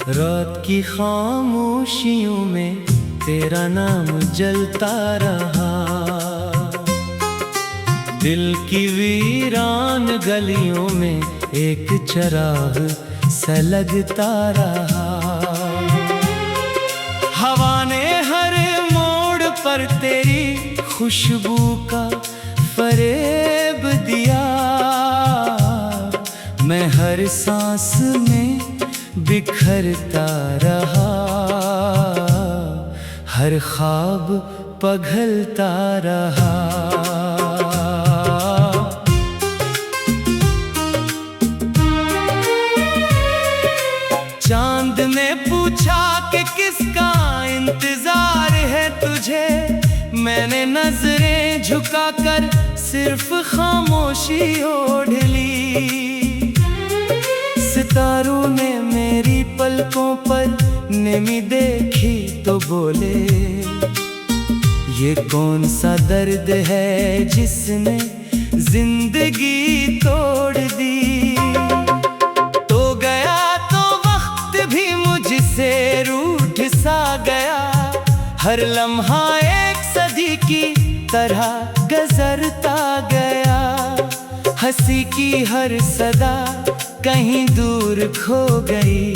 रात की खामोशियों में तेरा नाम जलता रहा, दिल की वीरान गलियों में एक चराग सा लगता रहा। हवा ने हर मोड़ पर तेरी खुशबू का फरेब दिया, मैं हर सांस में बिखरता रहा, हर ख्वाब पघलता रहा। चांद ने पूछा कि किसका इंतजार है तुझे, मैंने नजरें झुकाकर सिर्फ खामोशी ओढ़ ली। सितारों ने मेरी पलकों पर नमी देखी तो बोले, ये कौन सा दर्द है जिसने जिंदगी तोड़ दी। तो गया तो वक्त भी मुझसे रूठ सा गया, हर लम्हा एक सदी की तरह गुजरता गया। हंसी की हर सदा कहीं दूर खो गई,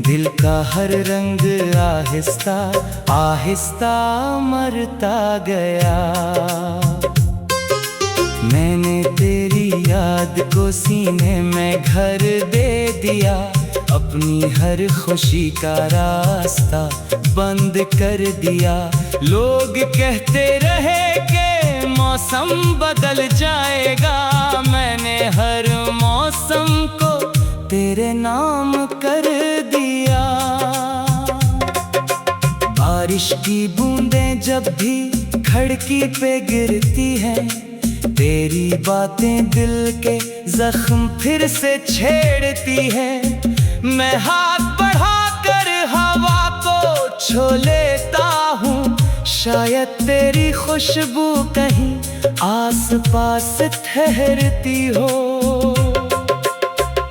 दिल का हर रंग आहिस्ता आहिस्ता मरता गया। मैंने तेरी याद को सीने में घर दे दिया, अपनी हर खुशी का रास्ता बंद कर दिया। लोग कहते रहे कि मौसम बदल जाएगा, मैंने हर मौसम को तेरे नाम कर दिया। बारिश की बूंदें जब भी खिड़की पे गिरती हैं, तेरी बातें दिल के जख्म फिर से छेड़ती हैं। मैं हाथ बढ़ाकर हवा को छू लेता हूँ, शायद तेरी खुशबू कहीं आस पास ठहरती हो।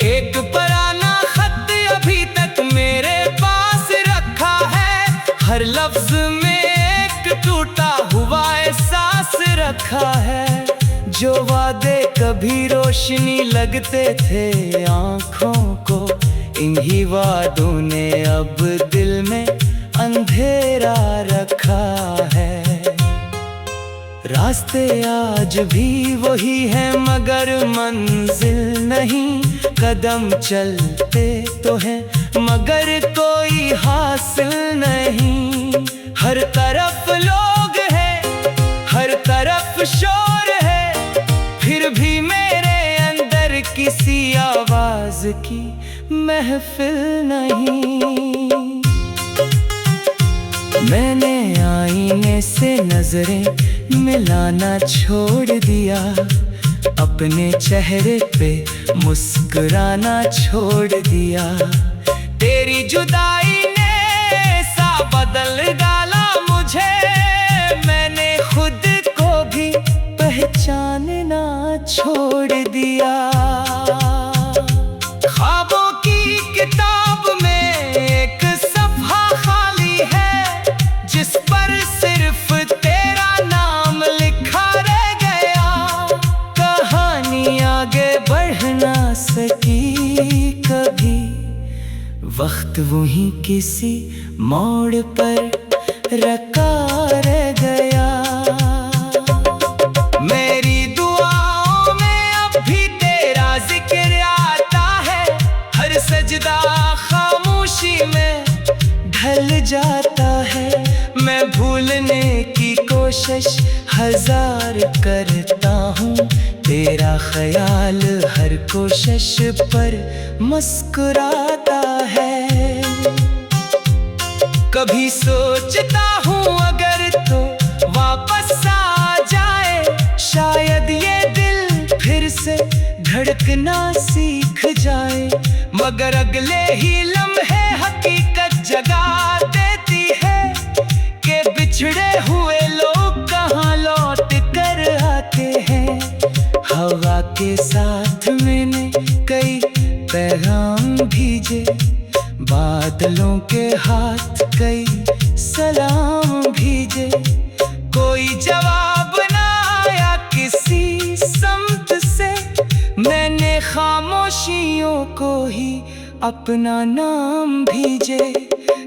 एक पुराना खत अभी तक मेरे पास रखा है, हर लफ्ज में एक टूटा हुआ एहसास रखा है। जो वादे कभी रोशनी लगते थे आँखों को, इन्हीं वादों ने अब दिल में अंधेरा रखा है। रास्ते आज भी वही हैं मगर मंजिल नहीं, कदम चलते तो हैं मगर कोई हासिल नहीं। हर तरफ लोग हैं, हर तरफ शोर है, फिर भी मेरे अंदर किसी आवाज की महफिल नहीं। मैंने आईने से नजरें मिलाना छोड़ दिया, अपने चेहरे पे मुस्कुराना छोड़ दिया। तेरी जुदाई ने सा बदल डाला मुझे, मैंने खुद को भी पहचानना छोड़ दिया। ख्वाबों की किताब में एक सफ़ा खाली है, जिस पर सिर्फ तेरा नाम लिखा रह गया। कहानी आगे बढ़ ना सकी कभी, वक्त वहीं किसी मोड़ पर रखा रह गया। मेरी दुआओं में अब भी तेरा जिक्र आता है, हर सजदा खामोशी में ढल जाता है। मैं भूलने की कोशिश हजार करता हूँ, तेरा ख्याल हर कोशिश पर मुस्कुराता है। कभी सोचता हूँ अगर तो वापस आ जाए, शायद ये दिल फिर से धड़कना सीख जाए। मगर अगले ही लम्हे हकीकत जगा देती है कि बिछड़े हुए लोग कहाँ लौट कर आते हैं। हवा के साथ मैंने कई पैगाम भेजे, बादलों के हाथ कई सलाम भीजे, कोई जवाब ना आया किसी समत से। मैंने खामोशियों को ही अपना नाम भीजे।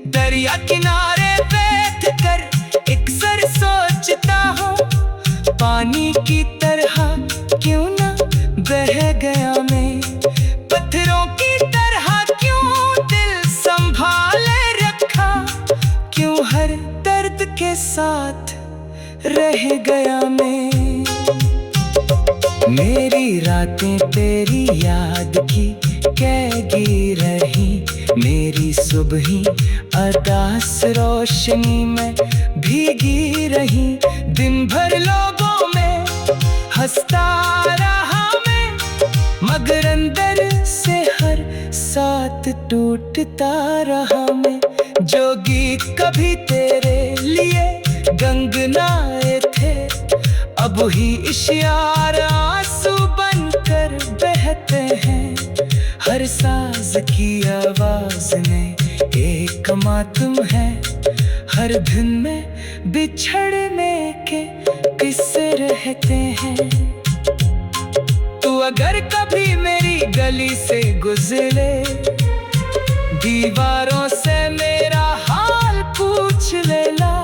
दरिया किनारे बैठ कर एक सर सोचता हूँ, पानी की तरह क्यों ना बह गया मैं, पत्थरों की तरह क्यों दिल संभाले रखा, क्यों हर दर्द के साथ रह गया मैं। मेरी रातें तेरी याद की कैगी रही, मेरी सुबहें अरदास रोशनी में भीगी रही। दिन भर लोगों में हंसता रहा मैं, मगर अंदर से हर साथ टूटता रहा मैं। जो गीत कभी तेरे लिए गंगनाए थे, अब ही इश्यार आंसू बनकर बहते हैं। हर साज की आवाज में एक मातम है, हर दिन में बिछड़ने के किस्से रहते हैं। तू अगर कभी मेरी गली से गुजरे, दीवारों से मेरा हाल पूछ लेला,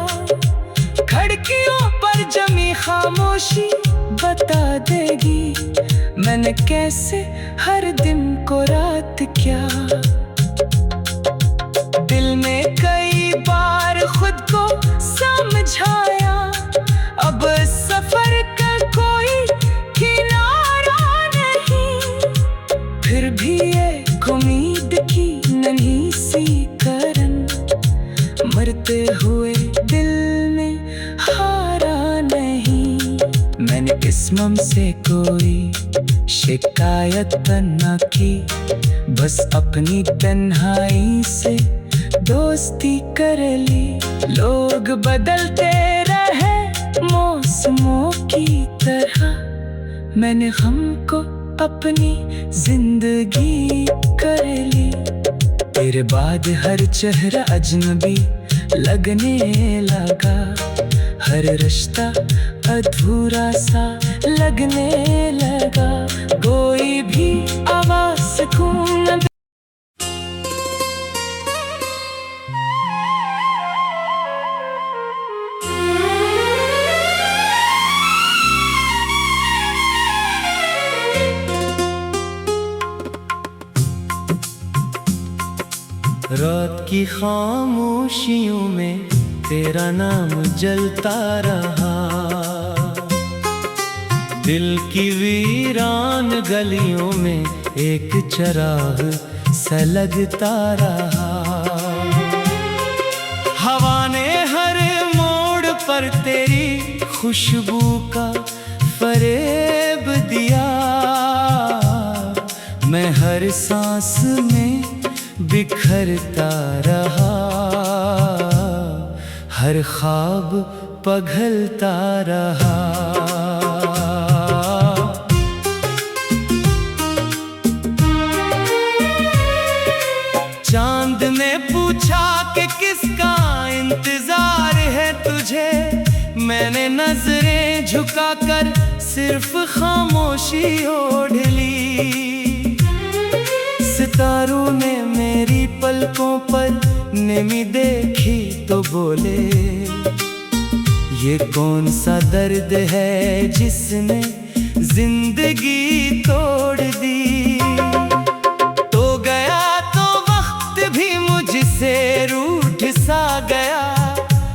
खिड़कियों पर जमी खामोशी बता देगी, मैंने कैसे हर दिन को रात क्या। दिल में कई बार खुद को समझाया, अब सफर का कोई किनारा नहीं, फिर भी एक उम्मीद की नन्ही सी करन, मरते हुए दिल में हारा नहीं। मैंने किस्मम से कोई शिकायत न की, बस अपनी तन्हाई से दोस्ती कर ली। लोग बदलते रहे मौसमों की तरह, मैंने हमको अपनी जिंदगी कर ली। तेरे बाद हर चेहरा अजनबी लगने लगा, हर रिश्ता अधूरा सा लगने लगा, कोई भी आवाज सुकून। रात की खामोशियों में तेरा नाम जलता रहा, दिल की वीरान गलियों में एक चराग सा लगता रहा। हवा ने हर मोड़ पर तेरी खुशबू का फरेब दिया, मैं हर सांस में बिखरता रहा, हर ख्वाब पघलता रहा। चांद ने पूछा कि किसका इंतजार है तुझे, मैंने नजरें झुकाकर सिर्फ खामोशी ओढ़ ली। सितारों ने मेरी पलकों पर नेमी देखी तो बोले, ये कौन सा दर्द है जिसने जिंदगी तोड़ दी। तो गया तो वक्त भी मुझसे रूठ सा गया,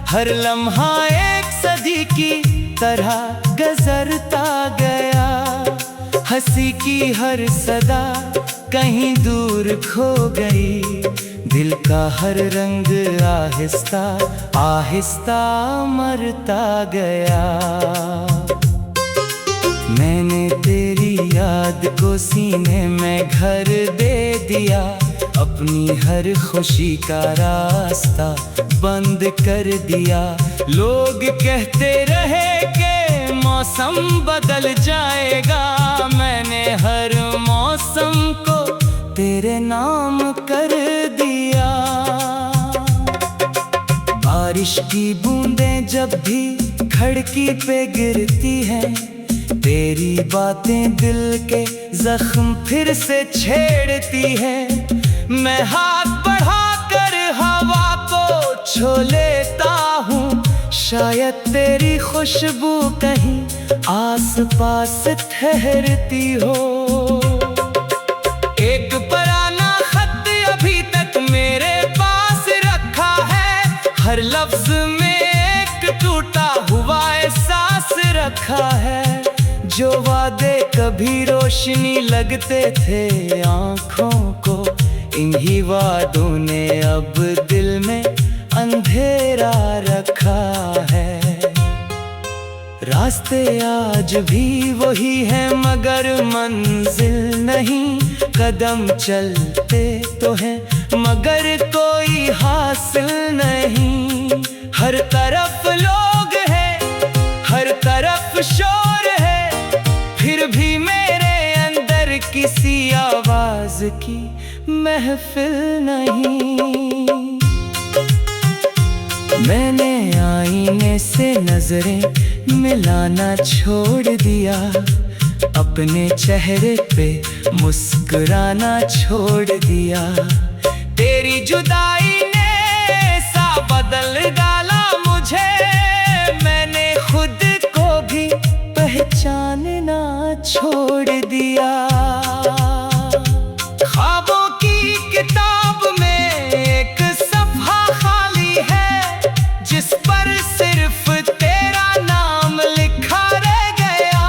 हर लम्हा एक सदी की तरह गुजरता गया। हंसी की हर सदा कहीं दूर खो गई, दिल का हर रंग आहिस्ता आहिस्ता मरता गया। मैंने तेरी याद को सीने में घर दे दिया, अपनी हर खुशी का रास्ता बंद कर दिया। लोग कहते रहे कि मौसम बदल जाएगा, मैंने हर मौसम को तेरे नाम कर दिया। बारिश की बूंदें जब भी खिड़की पे गिरती हैं, तेरी बातें दिल के जख्म फिर से छेड़ती हैं। मैं हाथ बढ़ाकर हवा को छू लेता हूँ, शायद तेरी खुशबू कहीं आस पास ठहरती हो। एक पुराना खत अभी तक मेरे पास रखा है, हर लफ्ज में एक टूटा हुआ एहसास रखा है। जो वादे कभी रोशनी लगते थे आँखों को, इन्हीं वादों ने अब दिल में अंधेरा रखा है। रास्ते आज भी वही हैं मगर मंजिल नहीं, कदम चलते तो हैं मगर कोई हासिल नहीं। हर तरफ लोग हैं, हर तरफ शोर है, फिर भी मेरे अंदर किसी आवाज की महफिल नहीं। मैंने आईने से नजरें मिलाना छोड़ दिया, अपने चेहरे पे मुस्कुराना छोड़ दिया। तेरी जुदाई ने सा बदल डाला मुझे, मैंने खुद को भी पहचानना छोड़ दिया। ख्वाबों की किताब में एक सफ़ा खाली है, जिस पर सिर्फ तेरा नाम लिखा रह गया।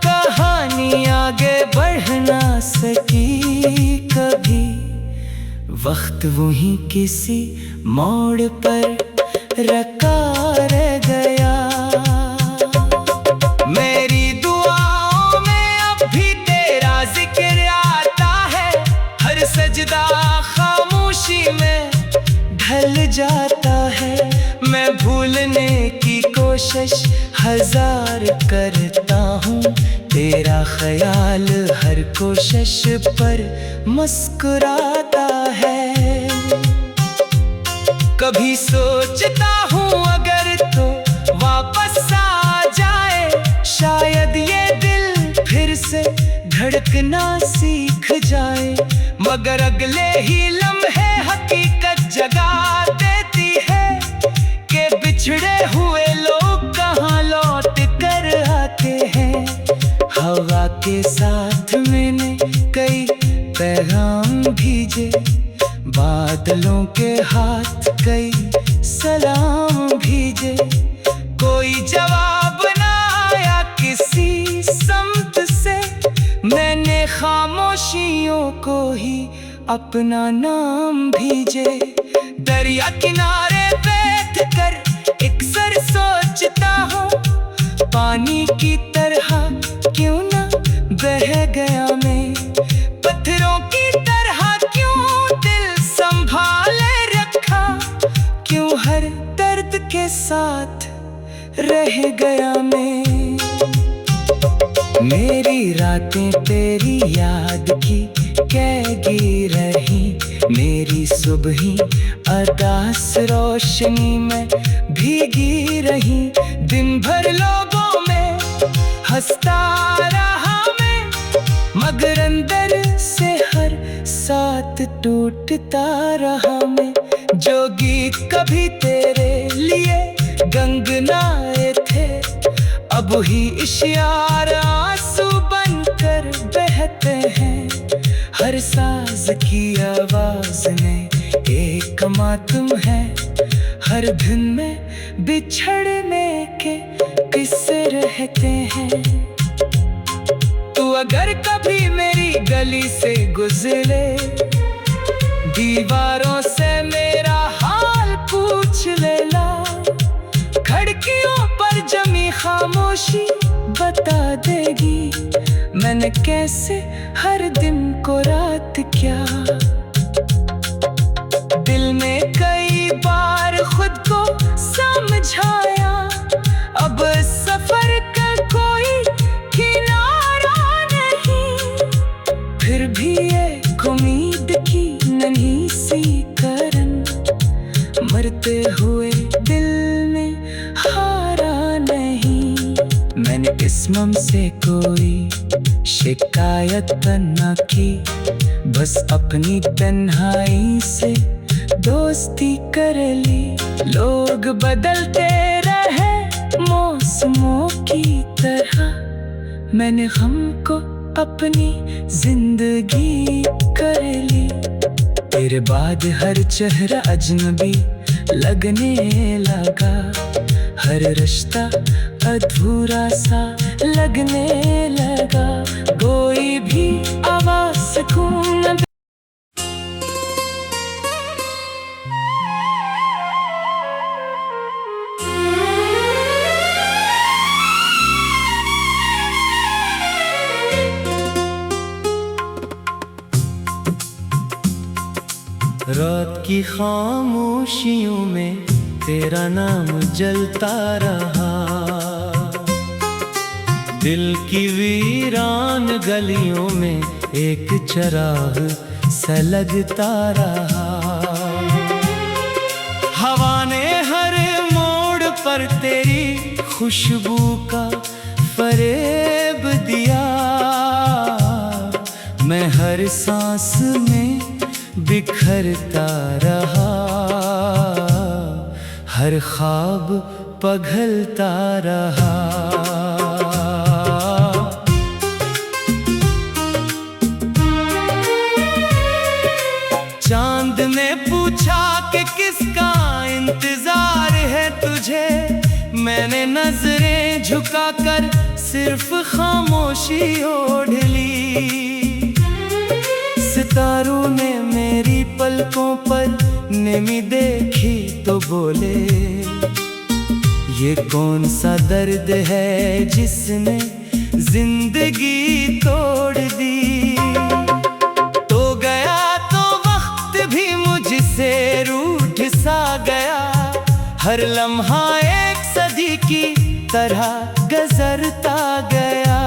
कहानी आगे बढ़ ना सकी कभी, वक्त वहीं किसी मोड़ पर रखा रह गया। मेरी दुआओं में अब भी तेरा जिक्र आता है, हर सजदा खामोशी में ढल जाता है। मैं भूलने की कोशिश हजार करता हूँ, तेरा ख्याल हर कोशिश पर मुस्कुराता है। कभी सोचता हूँ अगर तो वापस आ जाए, शायद ये दिल फिर से धड़कना सीख जाए। मगर अगले ही लम्हे हकीकत जगा देती है कि बिछड़े हुए लोग कहाँ लौट कर आते हैं। हवा के साथ मैंने कई पैगाम भेजे, बादलों के हाथ कई सलाम भेजे। कोई जवाब ना आया किसी समत से, मैंने खामोशियों को ही अपना नाम भेजे। दरिया किनारे बैठ कर अक्सर सोचता हूँ, पानी की तरह क्यों ना बह गया मैं। पत्थरों की तरह क्यों दिल संभाले रखा, क्यों हर दर्द के साथ रह गया मैं। मेरी रातें तेरी याद की कैगी रही, मेरी सुबहें अरदास रोशनी में भीगी रही। दिन भर लोगों में हंसता रहा मैं, मगर अंदर से हर साथ टूटता रहा मैं। जो गीत कभी तेरे लिए गंगनाए थे, अब ही इश्यार आंसू बनकर बहते हैं। हर साज की आवाज में एक मातम है, हर दिन में बिछड़ने के किस्से रहते हैं। तू अगर कभी मेरी गली से गुजरे, दीवारों से मेरा हाल पूछ लेना। खिड़कियों पर जमी खामोशी बता देगी, मैंने कैसे हर दिन को रात क्या। दिल में कई बार खुद को समझाया, अब सफर का कोई किनारा नहीं। फिर भी एक वसीकरण, मरते हुए दिल में हारा नहीं। मैंने किस्मत से कोई शिकायत न की, बस अपनी तन्हाई से दोस्ती कर ली। लोग बदलते रहे मौसमों की तरह, मैंने हमको अपनी जिंदगी कर ली। तेरे बाद हर चेहरा अजनबी लगने लगा, हर रिश्ता अधूरा सा लगने लगा। कोई भी आवाज सुकून न रात की खामोशियों में तेरा नाम जलता रहा, दिल की वीरान गलियों में एक चराग सा लगता रहा। हवा ने हर मोड़ पर तेरी खुशबू का फरेब दिया, मैं हर सांस में बिखरता रहा, हर ख्वाब पघलता रहा। चांद ने पूछा कि किसका इंतजार है तुझे, मैंने नजरें झुकाकर सिर्फ खामोशी ओढ़ ली। सितारों ने मेरी पलकों पर नमी देखी तो बोले, ये कौन सा दर्द है जिसने जिंदगी तोड़ दी। तो गया तो वक्त भी मुझसे रूठ सा गया, हर लम्हा एक सदी की तरह गुजरता गया।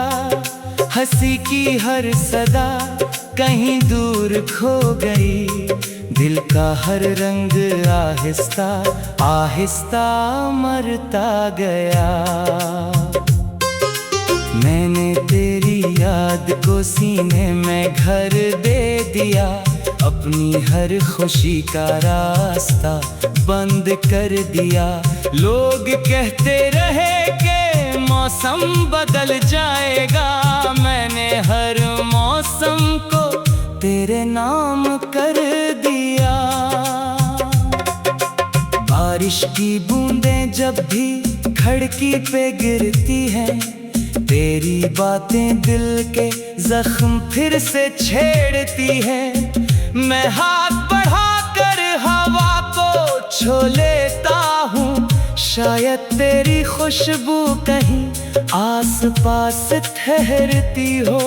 हंसी की हर सदा कहीं दूर खो गई, दिल का हर रंग आहिस्ता आहिस्ता मरता गया। मैंने तेरी याद को सीने में घर दे दिया, अपनी हर खुशी का रास्ता बंद कर दिया। लोग कहते रहे कि मौसम बदल जाएगा, मैंने हर मौसम को तेरे नाम कर दिया। बारिश की बूंदें जब भी खिड़की पे गिरती हैं, तेरी बातें दिल के जख्म फिर से छेड़ती हैं। मैं हाथ बढ़ाकर हवा को छू लेता हूँ, शायद तेरी खुशबू कहीं आस पास ठहरती हो।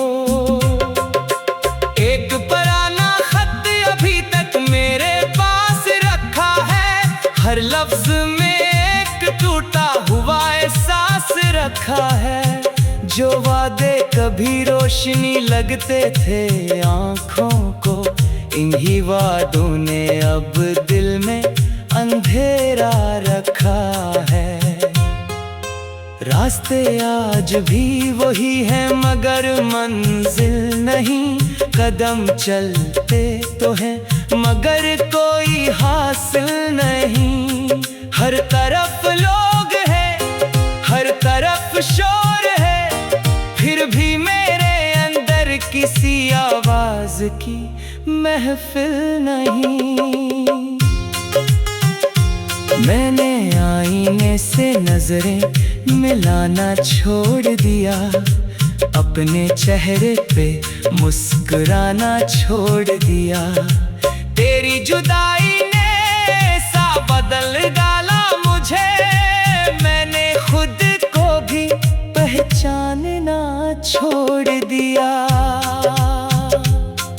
एक पुराना खत अभी तक मेरे पास रखा है, हर लफ्ज में एक टूटा हुआ एहसास रखा है। जो वादे कभी रोशनी लगते थे आँखों को, इन्हीं वादों ने अब दिल में अंधेरा रखा है। रास्ते आज भी वही हैं मगर मंजिल नहीं, कदम चलते तो हैं मगर कोई हासिल नहीं। हर तरफ लोग हैं, हर तरफ शोर है, फिर भी मेरे अंदर किसी आवाज की महफिल नहीं। मैंने आईने से नजरें मिलाना छोड़ दिया, अपने चेहरे पे मुस्कुराना छोड़ दिया। तेरी जुदाई ने सा बदल डाला मुझे, मैंने खुद को भी पहचानना छोड़ दिया।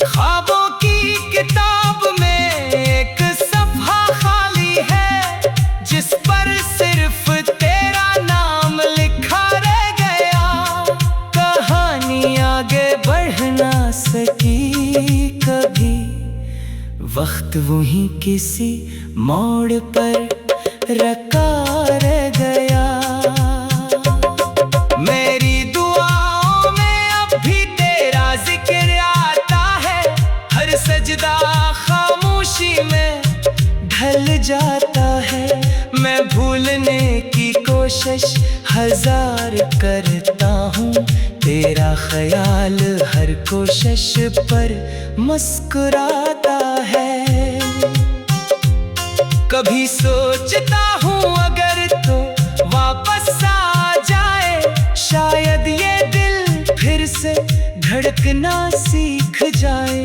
ख्वाबों की किताब में एक सफ़ा खाली है, जिस पर सिर्फ तेरा नाम लिखा रह गया। कहानी आगे बढ़ ना सकी कभी, वक्त वही किसी मोड़ पर रखा रह गया। मेरी दुआओं में अब भी तेरा जिक्र आता है, हर सजदा खामोशी में ढल जाता है। मैं भूलने की कोशिश हजार करता हूँ, तेरा ख्याल हर कोशिश पर मुस्कुराता है। कभी सोचता हूँ अगर तो वापस आ जाए, शायद ये दिल फिर से धड़कना सीख जाए।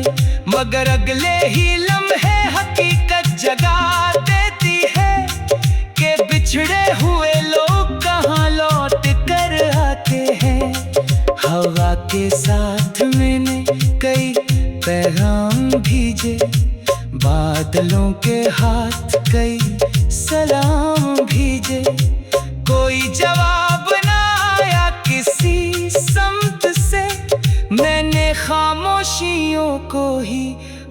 मगर अगले ही लम्हे हकीकत जगा देती है कि बिछड़े हुए लोग कहाँ लौट कर आते हैं। हवा के साथ मैंने कई पैगाम भेजे, बादलों के हाथ कई सलाम भेजे। कोई जवाब ना आया किसी सम्त से, मैंने खामोशियों को ही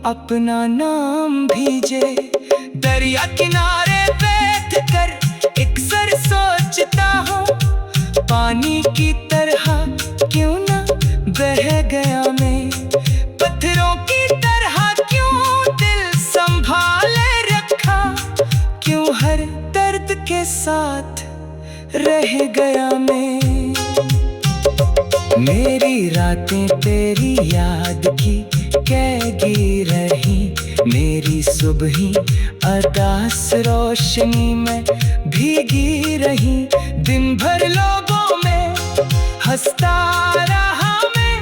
अपना नाम भेजे। दरिया किनारे बैठ कर अक्सर सोचता हूँ, पानी की तरह क्यों ना बह गया मैं। पत्थरों की तरह क्यों दिल संभाले रखा, क्यों हर दर्द के साथ रह गया मैं। मेरी रातें तेरी याद की कैगी रही, मेरी सुबहें अरदास रोशनी में भीगी रही। दिन भर लोगों में हंसता रहा मैं,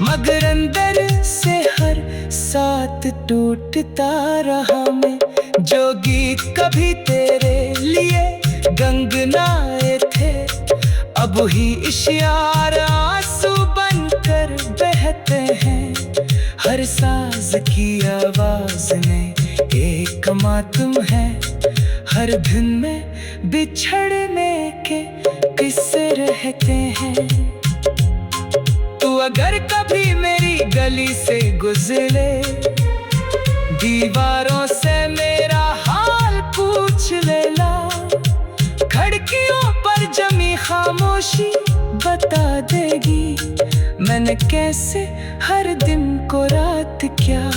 मगर अंदर से हर साथ टूटता रहा मैं। जो गीत कभी तेरे लिए गंगनाए थे, अब ही इशारा आंसू बनकर बहते हैं। हर साज की आवाज में एक मातम है, हर धुन में बिछड़ने के किस्से रहते हैं। तू अगर कभी मेरी गली से गुजरे, दीवारों से मेरा हाल पूछ लेना। खिड़कियों पर जमी खामोशी बता देगी, मैंने कैसे हर दिन को रात क्या।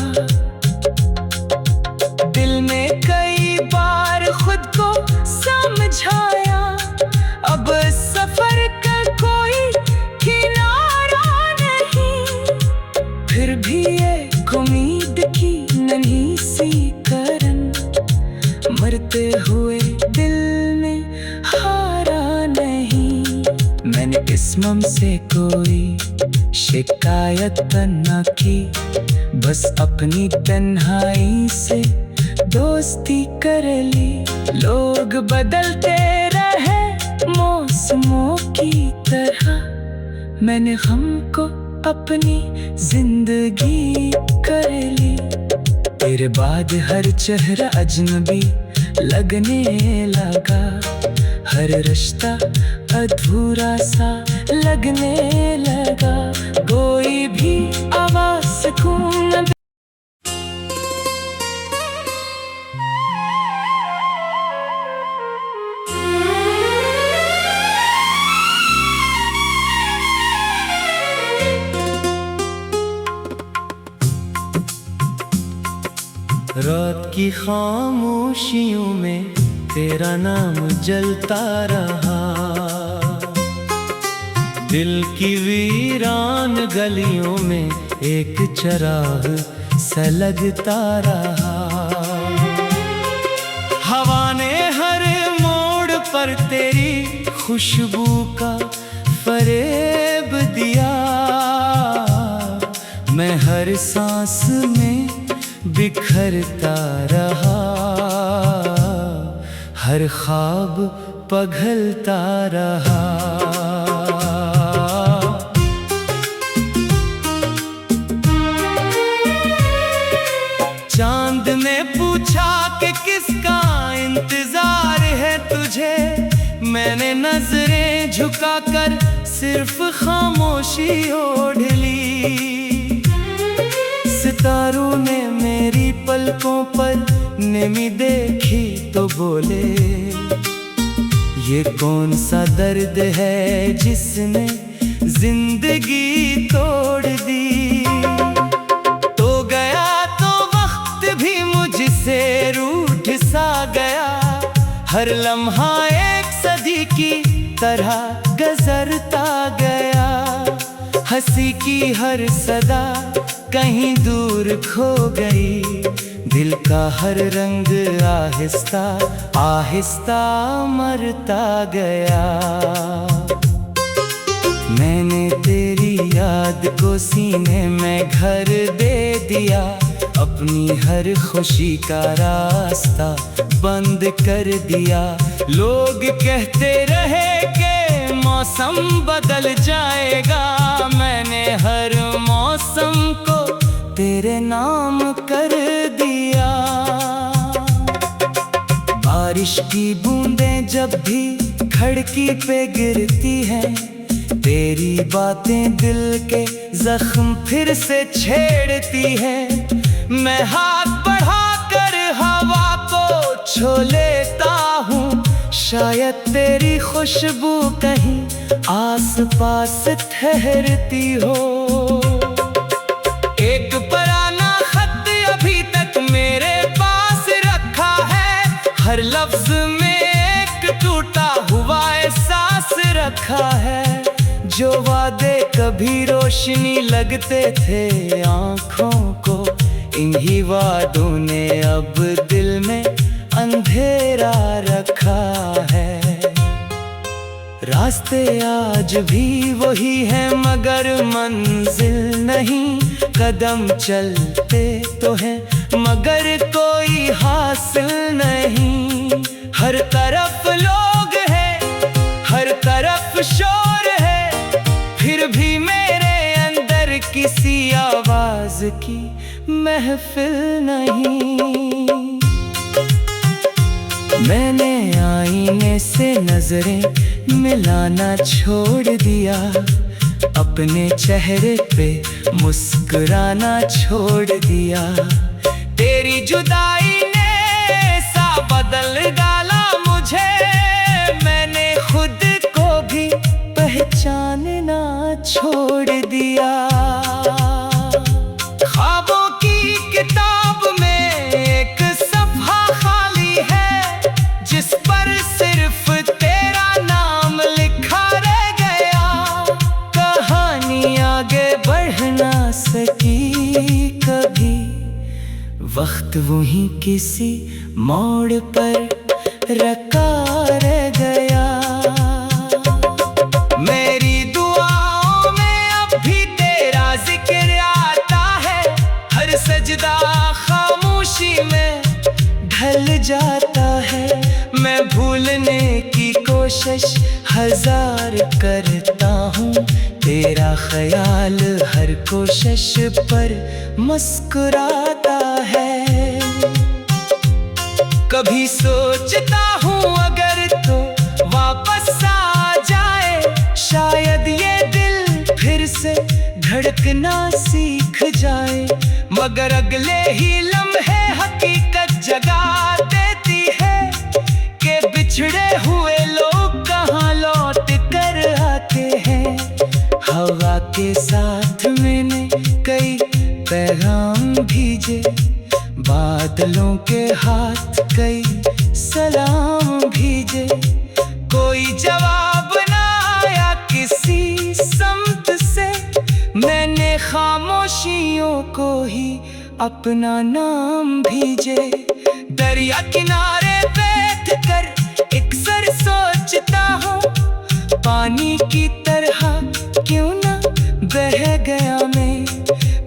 दिल में कई बार खुद को समझाया, अब सफर का कोई किनारा नहीं। फिर भी एक उम्मीद की नन्ही सी करन, मरते हुए दिल में हारा नहीं। मैंने किस्मम से कोई शिकायत न की, बस अपनी तन्हाई से दोस्ती कर ली। लोग बदलते रहे मौसमों की तरह, मैंने हमको अपनी जिंदगी कर ली। तेरे बाद हर चेहरा अजनबी लगने लगा, हर रिश्ता अधूरा सा लगने लगा। कोई भी आवाज सुकून न रात की खामोशियों में तेरा नाम जलता रहा, दिल की वीरान गलियों में एक चराग सा लगता रहा। हवा ने हर मोड़ पर तेरी खुशबू का फरेब दिया, मैं हर सांस में बिखरता रहा, हर ख्वाब पघलता रहा। चांद ने पूछा कि किसका इंतजार है तुझे, मैंने नजरें झुकाकर सिर्फ खामोशी ओढ़ ली। सितारों ने मेरी पल पलकों पर नेमी देखी तो बोले, ये कौन सा दर्द है जिसने जिंदगी तोड़ दी। तो गया तो वक्त भी मुझसे रूठ सा गया, हर लम्हा एक सदी की तरह गुजरता गया। हंसी की हर सदा कहीं दूर खो गई, दिल का हर रंग आहिस्ता आहिस्ता मरता गया। मैंने तेरी याद को सीने में घर दे दिया, अपनी हर खुशी का रास्ता बंद कर दिया। लोग कहते रहे कि मौसम बदल जाएगा, मैंने हर मौसम को तेरे नाम कर दिया। बारिश की बूंदें जब भी खिड़की पे गिरती हैं, तेरी बातें दिल के जख्म फिर से छेड़ती है। मैं हाथ बढ़ाकर हवा को छू लेता हूँ, शायद तेरी खुशबू कहीं आसपास ठहरती हो। एक पुराना खत अभी तक मेरे पास रखा है, हर लफ्ज में एक टूटा हुआ एहसास रखा है। जो वादे कभी रोशनी लगते थे आँखों को, इन्हीं वादों ने अब दिल में अंधेरा रखा है। रास्ते आज भी वही हैं मगर मंजिल नहीं, कदम चलते तो हैं मगर कोई हासिल नहीं। हर तरफ लोग हैं, हर तरफ शोर है, फिर भी मेरे अंदर किसी आवाज की महफिल नहीं। मैंने आईने से नजरें मिलाना छोड़ दिया, अपने चेहरे पे मुस्कुराना छोड़ दिया। तेरी जुदाई ने सा बदल डाला मुझे, मैंने खुद को भी पहचानना छोड़ दिया। ख्वाबों की किताब में एक सफ़ा खाली है, जिस पर सिर्फ तेरा नाम लिखा रह गया। कहानी आगे बढ़ ना सकी कभी, वक्त वहीं किसी मोड़ पर रखा रह गया। मेरी दुआओं में अब भी तेरा जिक्र आता है, हर सजदा खामोशी में ढल जाता है। मैं भूलने की कोशिश हजार करता हूँ, तेरा ख्याल हर कोशिश पर मुस्कुराता है। कभी सोचता हूँ अगर तो वापस आ जाए, शायद ये दिल फिर से धड़कना सीख जाए। मगर अगले ही लम्हे हकीकत जगा देती है कि बिछड़े हुए लोग कहाँ लौट कर आते हैं। हवा के साथ मैंने कई पैगाम भेजे, बादलों के हाथ कई सलाम भेजे। कोई जवाब ना आया किसी समत से, मैंने खामोशियों को ही अपना नाम भेजे। दरिया किनारे बैठ कर अक्सर सोचता हूँ, पानी की तरह क्यों ना बह गया मैं।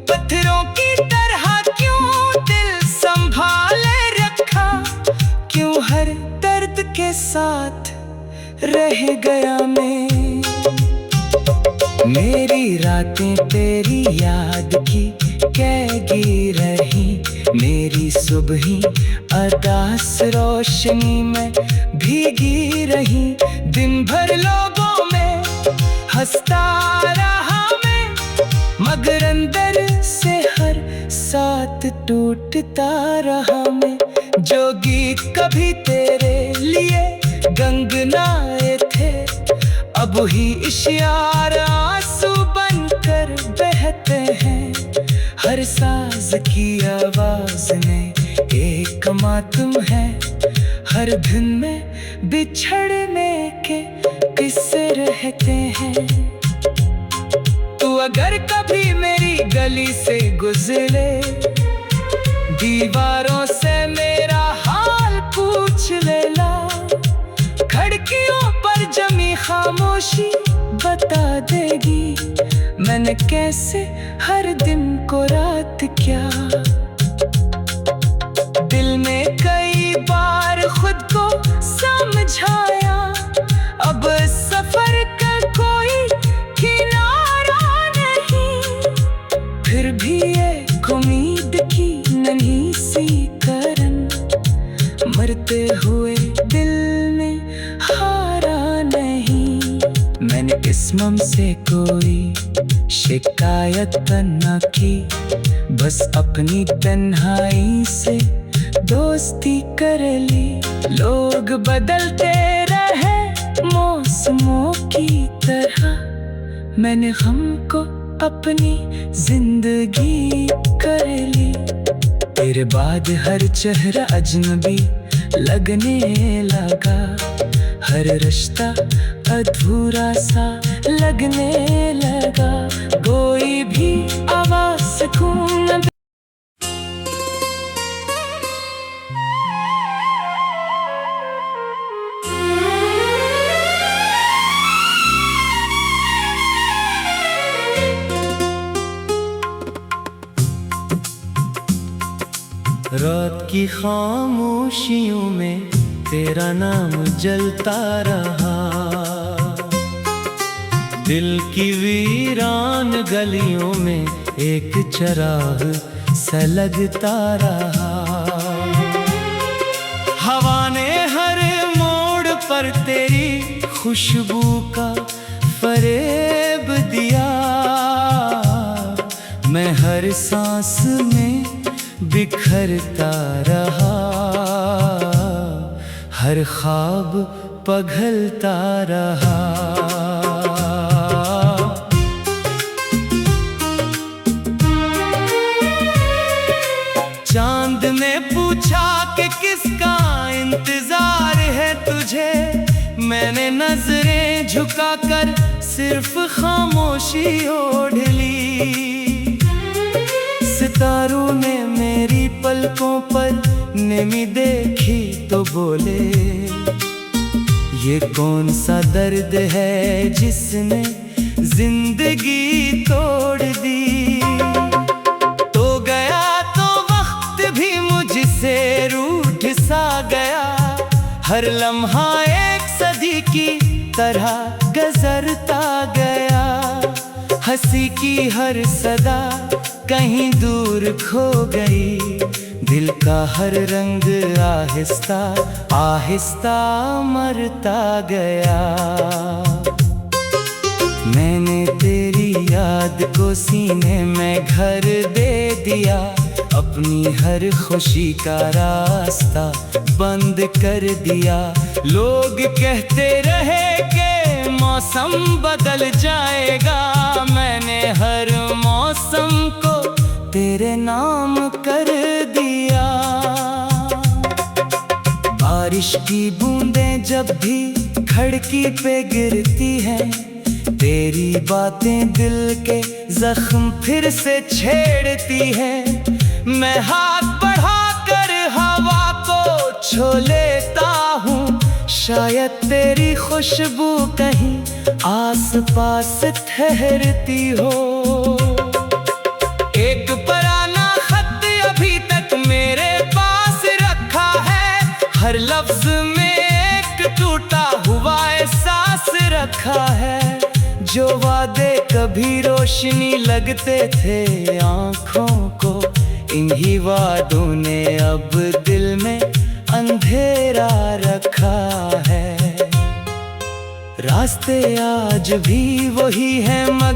पत्थरों की तरह क्यों दिल संभाले रखा, क्यों हर दर्द के साथ रह गया मैं। मेरी रातें तेरी याद की कैगी रही, मेरी सुबहें अरदास रोशनी में भीगी रही। दिन भर लोगों में हंसता रहा मैं, मगर अंदर से हर साथ टूट ढूंढता रहा मैं, जो गीत कभी तेरे लिए गंगनाए थे, अब ही इशारा आंसू बनकर बहते हैं। हर साज की आवाज में एक मातम है, हर दिन में बिछड़ने के किस्से रहते हैं। तू अगर कभी मेरी गली से गुजरे, दीवारों से मेरा हाल पूछ लेला, खिड़कियों पर जमी खामोशी बता देगी, मैंने कैसे हर दिन को रात क्या। दिल में कई बार खुद को समझाया, अब सफर का कोई किनारा नहीं, फिर भी एक उम्मीद की नन्ही सी करन, मरते हुए दिल में हारा नहीं। मैंने किस्मम से कोई शिकायत न की, बस अपनी तन्हाई से दोस्ती कर ली। लोग बदलते रहे मौसमों की तरह, मैंने हमको अपनी जिंदगी कर ली। तेरे बाद हर चेहरा अजनबी लगने लगा, हर रिश्ता अधूरा सा लगने लगा, कोई भी आवाज सुकून। रात की खामोशियों में तेरा नाम जलता रहा, दिल की वीरान गलियों में एक चराग सा लगता रहा। हवा ने हर मोड़ पर तेरी खुशबू का फरेब दिया, मैं हर सांस में बिखरता रहा, हर ख्वाब पघलता रहा। चांद ने पूछा कि किसका इंतजार है तुझे, मैंने नजरें झुकाकर सिर्फ खामोशी ओढ़ ली। सितारों ने मेरी पलकों पर नेमी देखी तो बोले, ये कौन सा दर्द है जिसने जिंदगी तोड़ दी। तो गया तो वक्त भी मुझसे रूठ सा गया, हर लम्हा एक सदी की तरह गुजरता गया। हंसी की हर सदा कहीं दूर खो गई, दिल का हर रंग आहिस्ता आहिस्ता मरता गया। मैंने तेरी याद को सीने में घर दे दिया, अपनी हर खुशी का रास्ता बंद कर दिया। लोग कहते रहे कि मौसम बदल जाएगा, मैंने हर मौसम को तेरे नाम कर दिया। बारिश की बूंदें जब भी खिड़की पे गिरती हैं, तेरी बातें दिल के जख्म फिर से छेड़ती हैं। मैं हाथ बढ़ाकर हवा को छू लेता हूँ, शायद तेरी खुशबू कहीं आस पास ठहरती हो। एक पुराना खत अभी तक मेरे पास रखा है, हर लफ्ज में एक टूटा हुआ एहसास रखा है। जो वादे कभी रोशनी लगते थे आँखों को, इन्हीं वादों ने अब दिल में अंधेरा रखा है। रास्ते आज भी वही हैं मगर